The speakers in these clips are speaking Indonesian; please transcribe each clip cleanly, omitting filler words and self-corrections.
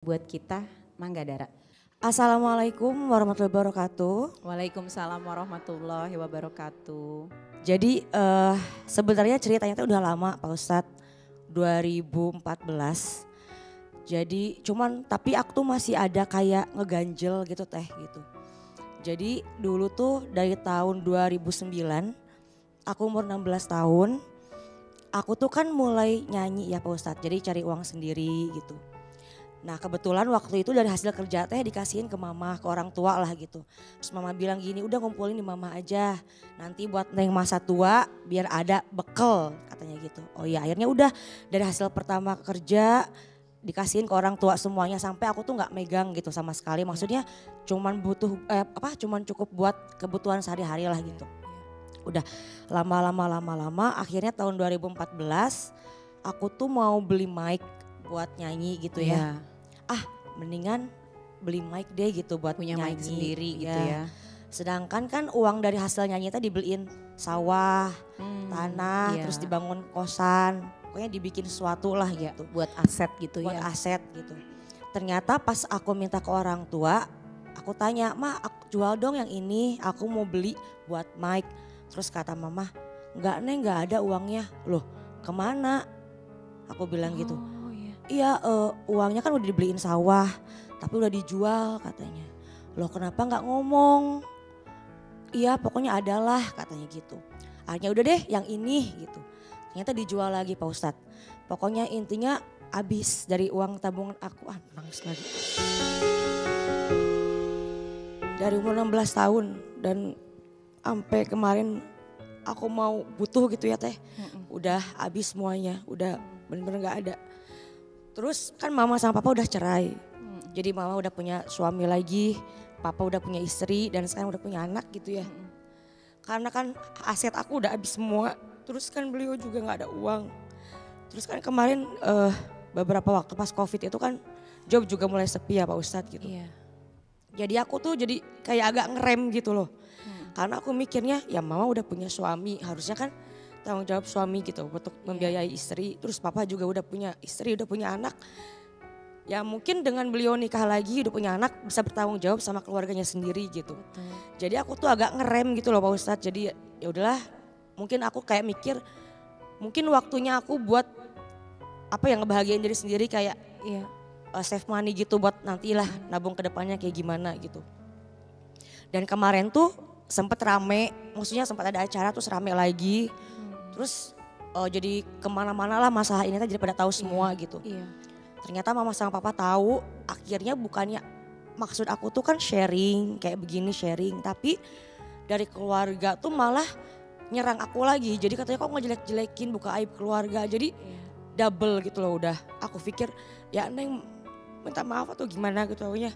buat kita, Mangga Dara. Assalamualaikum warahmatullahi wabarakatuh. Waalaikumsalam warahmatullahi wabarakatuh. Jadi sebenarnya ceritanya itu udah lama Pak Ustadz, 2014. Jadi tapi aku tuh masih ada kayak ngeganjel gitu teh gitu. Jadi dulu tuh dari tahun 2009, aku umur 16 tahun, aku tuh kan mulai nyanyi ya Pak Ustadz, jadi cari uang sendiri gitu. Nah kebetulan waktu itu dari hasil kerja teh dikasihin ke mama, ke orang tua lah gitu. Terus mama bilang gini, udah ngumpulin di mama aja. Nanti buat neng masa tua biar ada bekal katanya gitu. Oh iya akhirnya udah dari hasil pertama kerja dikasihin ke orang tua semuanya sampai aku tuh nggak megang gitu sama sekali. Maksudnya cuman cuman cukup buat kebutuhan sehari-hari lah gitu. Udah lama-lama akhirnya tahun 2014 aku tuh mau beli mic buat nyanyi gitu ya. Mendingan beli mic deh gitu buat Punya nyanyi. mic sendiri gitu ya. Sedangkan kan uang dari hasil nyanyi itu dibeliin sawah, tanah, iya. terus dibangun kosan. Pokoknya dibikin sesuatu lah Ya, gitu. buat aset gitu Buat ya. aset gitu. Ternyata pas aku minta ke orang tua, aku tanya, "Ma, aku jual dong yang ini, aku mau beli buat mic." Terus kata mama, "Enggak Neng, enggak ada uangnya." Loh, kemana? Aku bilang gitu. Oh iya. Iya uangnya kan udah dibeliin sawah tapi udah dijual katanya. Loh kenapa nggak ngomong? Iya pokoknya adalah katanya gitu. Akhirnya udah deh yang ini gitu. Ternyata dijual lagi Pak Ustadz. Pokoknya intinya habis dari uang tabungan aku. Nangis lagi. Dari umur 16 tahun dan sampai kemarin aku mau butuh gitu ya teh. Udah habis semuanya, udah bener-bener gak ada. Terus kan mama sama papa udah cerai. Jadi mama udah punya suami lagi, papa udah punya istri dan sekarang udah punya anak gitu ya. Karena kan aset aku udah habis semua, terus kan beliau juga gak ada uang. Terus kan kemarin beberapa waktu pas Covid itu kan job juga mulai sepi ya Pak Ustadz gitu. Iya. Jadi aku tuh jadi kayak agak ngerem gitu loh. Karena aku mikirnya ya mama udah punya suami, harusnya kan tanggung jawab suami gitu untuk membiayai istri. Terus papa juga udah punya istri, udah punya anak. Ya mungkin dengan beliau nikah lagi udah punya anak bisa bertanggung jawab sama keluarganya sendiri gitu. Betul. Jadi aku tuh agak ngerem gitu loh Pak Ustadz. Jadi ya udahlah mungkin aku kayak mikir mungkin waktunya aku buat yang ngebahagiain diri sendiri kayak Iya. save money gitu buat nantilah nabung ke depannya kayak gimana gitu. Dan kemarin tuh sempet rame, maksudnya sempat ada acara terus rame lagi. Terus jadi kemana-mana lah masalah ini jadi pada tahu semua gitu. Iya. Ternyata mama sama papa tahu, akhirnya bukannya maksud aku tuh kan sharing kayak begini sharing. Tapi dari keluarga tuh malah nyerang aku lagi. Jadi katanya kok ngejelek-jelekin buka aib keluarga. Jadi double gitu loh udah. Aku pikir ya Neng minta maaf atau gimana gitu pokoknya.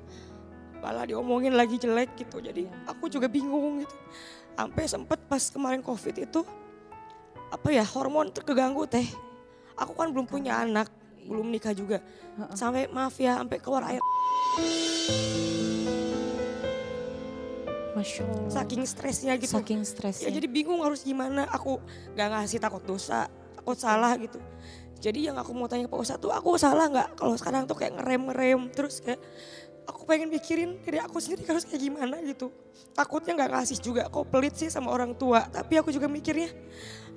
Malah diomongin lagi jelek gitu. Jadi aku juga bingung gitu. Sampai sempet pas kemarin Covid itu hormon terganggu teh. Aku kan belum punya anak, belum nikah juga. Sampai maaf ya sampai keluar air. Masya Allah. Saking stresnya gitu. Saking stresnya. Ya jadi bingung harus gimana. Aku gak ngasih takut dosa, takut salah gitu. Jadi yang aku mau tanya ke Pak Ustadz tuh aku salah gak kalau sekarang tuh kayak ngerem terus kayak aku pengen mikirin diri aku sendiri harus kayak gimana gitu. Takutnya gak ngasih juga, kok pelit sih sama orang tua. Tapi aku juga mikirnya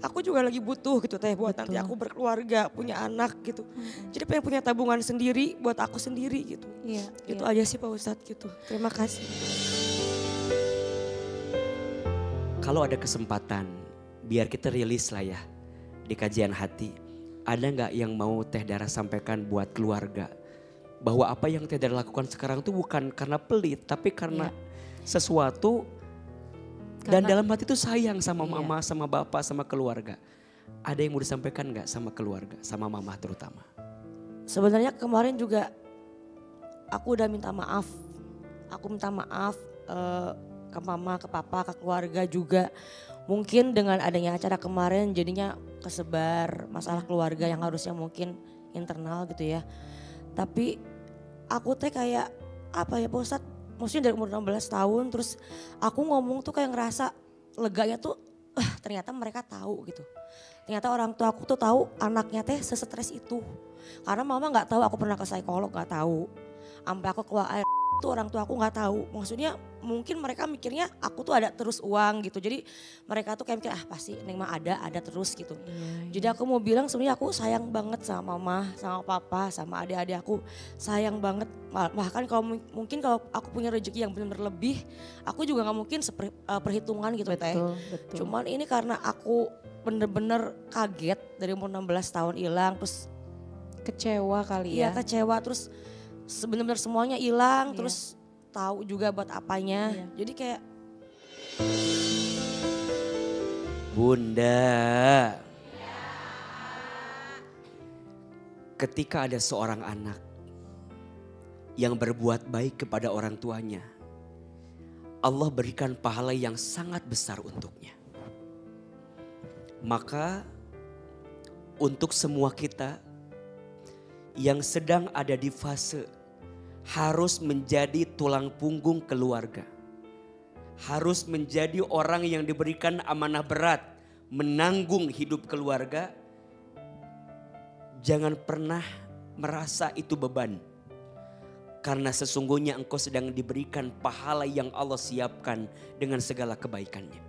aku juga lagi butuh gitu teh buat nanti aku berkeluarga, punya anak gitu. Jadi pengen punya tabungan sendiri buat aku sendiri gitu. Iya. Itu aja sih Pak Ustadz gitu. Terima kasih. Kalau ada kesempatan, biar kita rilis lah ya di kajian hati. Ada nggak yang mau Teh Dara sampaikan buat keluarga? Bahwa apa yang Teh Dara lakukan sekarang tuh bukan karena pelit, tapi karena sesuatu dan dalam hati tuh sayang sama mama, sama bapak, sama keluarga. Ada yang mau disampaikan nggak sama keluarga, sama mama terutama? Sebenarnya kemarin juga aku udah minta maaf. Aku minta maaf ke mama, ke papa, ke keluarga juga. Mungkin dengan adanya acara kemarin jadinya kesebar masalah keluarga yang harusnya mungkin internal gitu ya. Tapi aku teh kayak Pak Ustadz, maksudnya dari umur 16 tahun terus aku ngomong tuh kayak ngerasa leganya tuh ternyata mereka tahu gitu. Ternyata orang tua aku tuh tahu anaknya teh sesetres itu. Karena mama gak tahu aku pernah ke psikolog, gak tahu. sampai aku keluar air tuh orang tua aku nggak tahu. Maksudnya mungkin mereka mikirnya aku tuh ada terus uang gitu. Jadi mereka tuh kayak mikir pasti Neng mah ada terus gitu. Jadi aku mau bilang sebenarnya aku sayang banget sama mama, sama papa, sama adik-adik aku. Sayang banget. Bahkan kalau mungkin kalau aku punya rezeki yang benar-benar lebih, aku juga nggak mungkin perhitungan gitu teh. Betul. Cuman ini karena aku bener-bener kaget dari umur 16 tahun hilang, terus Kecewa kali iya ya. kecewa, terus bener-bener semuanya hilang, Iya. terus tahu juga buat apanya. Iya. Jadi kayak Bunda. Ketika ada seorang anak yang berbuat baik kepada orang tuanya, Allah berikan pahala yang sangat besar untuknya. Maka untuk semua kita yang sedang ada di fase harus menjadi tulang punggung keluarga, harus menjadi orang yang diberikan amanah berat menanggung hidup keluarga, jangan pernah merasa itu beban. Karena sesungguhnya engkau sedang diberikan pahala yang Allah siapkan dengan segala kebaikannya.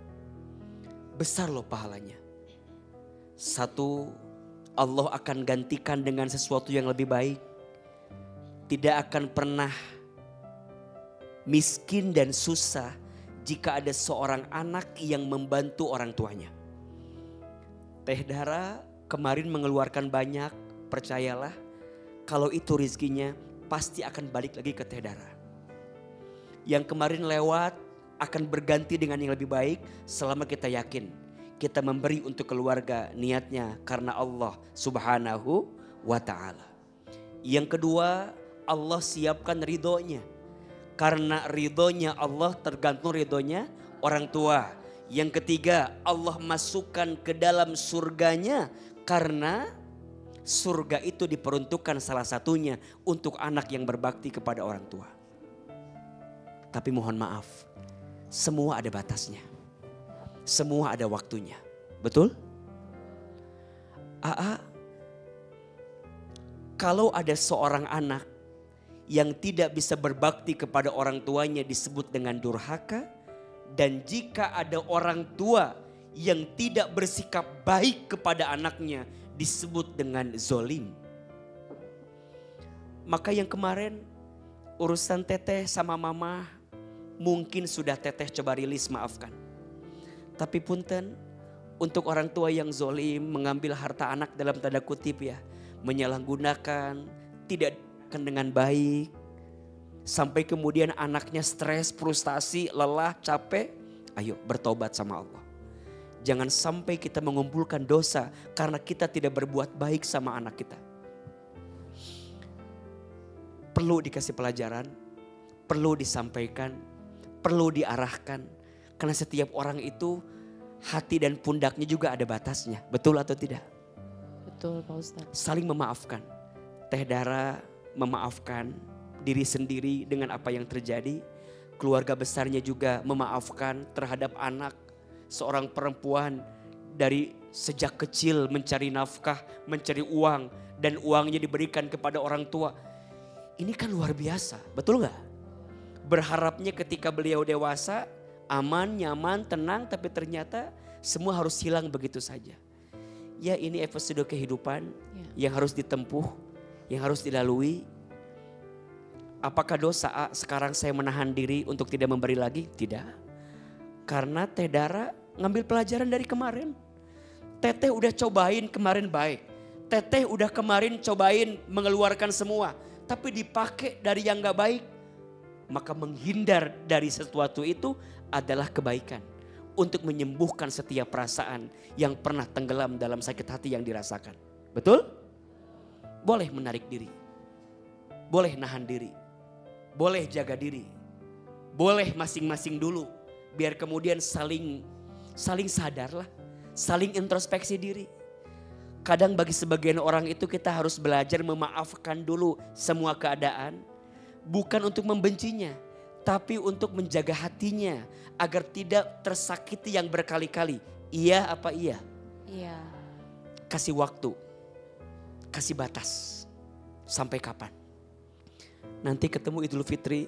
Besar loh pahalanya. Satu, Allah akan gantikan dengan sesuatu yang lebih baik. Tidak akan pernah miskin dan susah jika ada seorang anak yang membantu orang tuanya. Teh Dara kemarin mengeluarkan banyak, percayalah kalau itu rezekinya pasti akan balik lagi ke Teh Dara. Yang kemarin lewat akan berganti dengan yang lebih baik selama kita yakin. Kita memberi untuk keluarga niatnya karena Allah Subhanahu wa ta'ala. Yang kedua, Allah siapkan ridhonya. Karena ridhonya Allah tergantung ridhonya orang tua. Yang ketiga, Allah masukkan ke dalam surganya karena surga itu diperuntukkan salah satunya untuk anak yang berbakti kepada orang tua. Tapi mohon maaf, semua ada batasnya. Semua ada waktunya. Betul? Kalau ada seorang anak yang tidak bisa berbakti kepada orang tuanya disebut dengan durhaka. Dan jika ada orang tua yang tidak bersikap baik kepada anaknya disebut dengan zolim. Maka yang kemarin urusan teteh sama mama mungkin sudah teteh coba rilis, maafkan. Tapi punten, untuk orang tua yang zolim mengambil harta anak dalam tanda kutip ya, menyalahgunakan, tidak dengan baik, sampai kemudian anaknya stres, frustasi, lelah, capek, ayo bertobat sama Allah. Jangan sampai kita mengumpulkan dosa karena kita tidak berbuat baik sama anak kita. Perlu dikasih pelajaran, perlu disampaikan, perlu diarahkan. Karena setiap orang itu hati dan pundaknya juga ada batasnya. Betul atau tidak? Betul Pak Ustadz. Saling memaafkan. Teh Dara memaafkan diri sendiri dengan apa yang terjadi. Keluarga besarnya juga memaafkan terhadap anak. Seorang perempuan dari sejak kecil mencari nafkah, mencari uang. Dan uangnya diberikan kepada orang tua. Ini kan luar biasa, betul gak? Berharapnya ketika beliau dewasa, aman, nyaman, tenang, tapi ternyata semua harus hilang begitu saja. Ya ini episode kehidupan yang harus ditempuh, yang harus dilalui. Apakah dosa sekarang saya menahan diri untuk tidak memberi lagi? Tidak. Karena Teh Dara ngambil pelajaran dari kemarin. Teteh udah cobain kemarin baik. Teteh udah kemarin cobain mengeluarkan semua. Tapi dipakai dari yang gak baik. Maka menghindar dari sesuatu itu adalah kebaikan. Untuk menyembuhkan setiap perasaan yang pernah tenggelam dalam sakit hati yang dirasakan. Betul? Boleh menarik diri. Boleh nahan diri. Boleh jaga diri. Boleh masing-masing dulu. Biar kemudian saling sadarlah. Saling introspeksi diri. Kadang bagi sebagian orang itu kita harus belajar memaafkan dulu semua keadaan. Bukan untuk membencinya. Tapi untuk menjaga hatinya. Agar tidak tersakiti yang berkali-kali. Iya apa iya? Iya. Kasih waktu. Kasih batas. Sampai kapan? nanti ketemu Idul Fitri.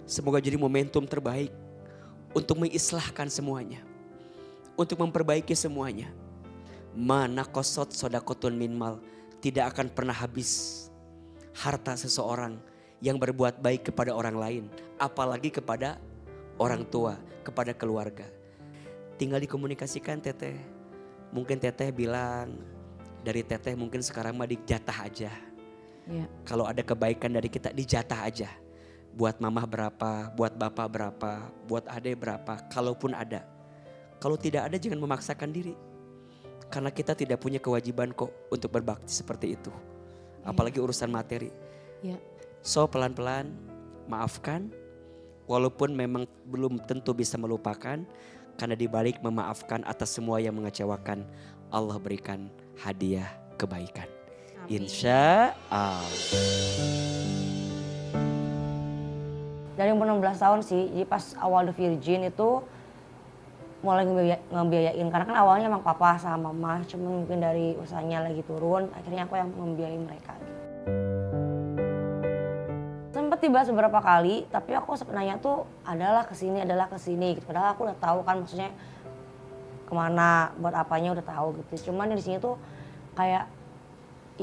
Semoga jadi momentum terbaik untuk mengislahkan semuanya. Untuk memperbaiki semuanya. Mana kosot sodakotun minmal. Tidak akan pernah habis harta seseorang yang berbuat baik kepada orang lain. Apalagi kepada orang tua, kepada keluarga. Tinggal dikomunikasikan teteh. Mungkin teteh bilang, dari teteh mungkin sekarang mah dijatah aja. Ya. Kalau ada kebaikan dari kita dijatah aja. Buat mamah berapa, buat bapak berapa, buat adek berapa, kalaupun ada. Kalau tidak ada jangan memaksakan diri. Karena kita tidak punya kewajiban kok untuk berbakti seperti itu. Apalagi urusan materi. Ya. So pelan-pelan maafkan. Walaupun memang belum tentu bisa melupakan. Karena dibalik memaafkan atas semua yang mengecewakan. Allah berikan hadiah kebaikan. Amin. Insya Allah. Dari umur 16 tahun sih, jadi pas awal The Virgin itu mulai ngebiayain. Karena kan awalnya emang papa sama mama, cuma mungkin dari usahanya lagi turun, akhirnya aku yang membiayai mereka. Sempet dibahas beberapa kali, tapi aku sebenarnya tuh adalah kesini gitu. Padahal aku udah tahu kan maksudnya kemana, buat apanya udah tahu gitu. Cuman di sini tuh kayak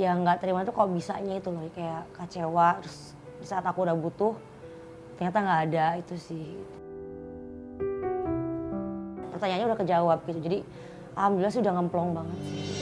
yang nggak terima tuh kok bisanya itu loh, kayak kecewa. Terus di saat aku udah butuh, ternyata nggak ada itu sih. Pertanyaannya udah kejawab gitu, jadi alhamdulillah sih udah ngemplong banget sih.